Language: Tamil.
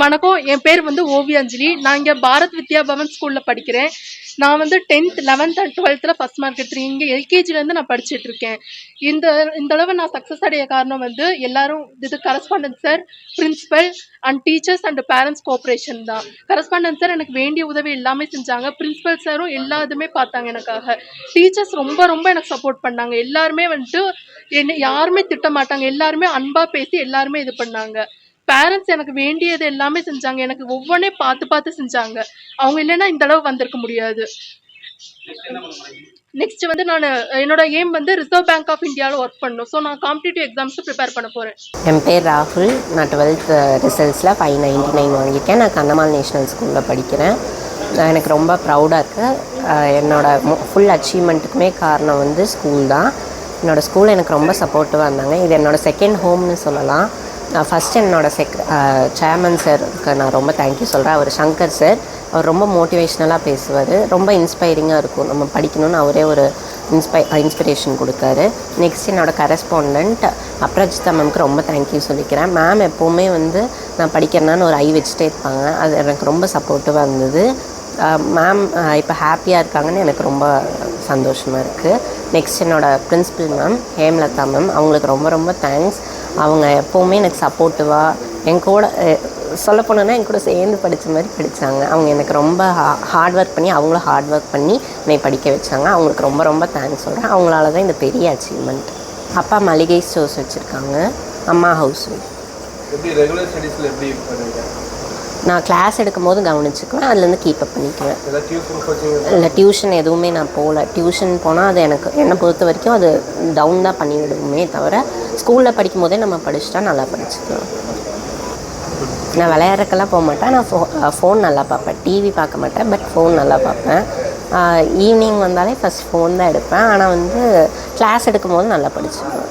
வணக்கம். என் பேர் வந்து ஓவியாஞ்சலி. நான் இங்கே பாரத் வித்யா பவன் ஸ்கூலில் படிக்கிறேன். நான் வந்து 10th 11th and 12th first mark எடுத்துருக்கேன். இங்கே எல்கேஜிலேருந்து நான் படிச்சுட்டு இருக்கேன். இந்த தடவை நான் சக்ஸஸ் அடைய காரணம் வந்து எல்லாரும் correspondent sir, principal and teachers and parents cooperation தான். கரஸ்பாண்டன்ட் சார் எனக்கு வேண்டிய உதவி எல்லாமே செஞ்சாங்க. பிரின்சிபல் சாரும் எல்லா இதுவுமே பார்த்தாங்க எனக்காக. டீச்சர்ஸ் ரொம்ப ரொம்ப எனக்கு சப்போர்ட் பண்ணாங்க. எல்லாருமே வந்துட்டு என்னை யாருமே திட்ட மாட்டாங்க. எல்லாருமே அன்பாக பேசி எல்லாருமே இது பண்ணாங்க. பேரண்ட்ஸ் எனக்கு வேண்டியது எல்லாமே செஞ்சாங்க. எனக்கு ஒவ்வொன்றே பார்த்து பார்த்து செஞ்சாங்க. அவங்க இல்லைன்னா இந்த அளவு வந்திருக்க முடியாது. நெக்ஸ்ட் வந்து நான் என்னோட எய்ம் வந்து ரிசர்வ் பேங்க் ஆஃப் இந்தியாவில் ஒர்க் பண்ணணும். ஸோ நான் காம்படிட்டிவ் எக்ஸாம்ஸுக்கு ப்ரிப்பேர் பண்ண போகிறேன். என் பேர் ராகுல். நான் 12th ரிசல்ட்ஸில் 599 வாங்கியிருக்கேன். நான் கண்ணமால் நேஷ்னல் ஸ்கூலில் படிக்கிறேன். எனக்கு ரொம்ப ப்ரௌடாக இருக்குது. என்னோடய ஃபுல் அச்சீவ்மெண்ட்டுக்குமே காரணம் வந்து ஸ்கூல் தான். என்னோடய ஸ்கூல் எனக்கு ரொம்ப சப்போர்ட்டிவாக இருந்தாங்க. இது என்னோடய செகண்ட் ஹோம்னு சொல்லலாம். ஃபஸ்ட்டு என்னோடய சேர்மன் சாருக்கு நான் ரொம்ப தேங்க்யூ சொல்கிறேன். அவர் சங்கர் சார். அவர் ரொம்ப மோட்டிவேஷ்னலாக பேசுவார். ரொம்ப இன்ஸ்பைரிங்காக இருக்கும். நம்ம படிக்கணும்னு அவரே ஒரு இன்ஸ்பிரேஷன் கொடுத்தாரு. நெக்ஸ்ட் என்னோடய கரஸ்பாண்டண்ட் அப்ரஜிதா மேம்க்கு ரொம்ப தேங்க்யூ சொல்லிக்கிறேன். மேம் எப்போவுமே வந்து நான் படிக்கிறேன்னு ஒரு ஐ வச்சுட்டே இருப்பாங்க. அது எனக்கு ரொம்ப சப்போர்ட்டிவாக இருந்தது. மேம் இப்போ ஹாப்பியாக இருக்காங்கன்னு எனக்கு ரொம்ப சந்தோஷமாக இருக்குது. நெக்ஸ்ட் என்னோடய பிரின்சிபல் மேம் ஹேம்லதா மேம், அவங்களுக்கு ரொம்ப ரொம்ப தேங்க்ஸ். அவங்க எப்போவுமே எனக்கு சப்போர்ட்டிவாக என் கூட சொல்லப்போனோன்னா என் கூட சேர்ந்து படித்த மாதிரி படித்தாங்க. அவங்க எனக்கு ரொம்ப ஹார்ட் ஒர்க் பண்ணி அவங்களும் ஹார்ட் ஒர்க் பண்ணி என்னை படிக்க வச்சாங்க. அவங்களுக்கு ரொம்ப ரொம்ப தேங்க்ஸ் சொல்கிறேன். அவங்களால தான் இந்த பெரிய அச்சீவ்மெண்ட். அப்பா மளிகை ஸ்டோர்ஸ் வச்சுருக்காங்க. அம்மா ஹவுஸ் ஒய்ஃப். நான் கிளாஸ் எடுக்கும் போது கவனிச்சுக்குவேன். அதுலேருந்து கீப்பப் பண்ணிக்குவேன். இல்லை டியூஷன் எதுவுமே நான் போகல. டியூஷன் போனால் அது என்னை பொறுத்த வரைக்கும் அது டவுன் தான் பண்ணி விடுவோமே தவிர, ஸ்கூலில் படிக்கும் போதே நம்ம படிச்சுட்டா நல்லா படிச்சுக்கலாம். நான் விளையாடுறக்கெல்லாம் போக மாட்டேன். நான் ஃபோன் நல்லா பார்ப்பேன். டிவி பார்க்க மாட்டேன், பட் ஃபோன் நல்லா பார்ப்பேன். ஈவினிங் வந்தாலே ஃபஸ்ட் ஃபோன் தான் எடுப்பேன். ஆனால் வந்து கிளாஸ் எடுக்கும் போது நல்லா படிச்சுக்குவேன்.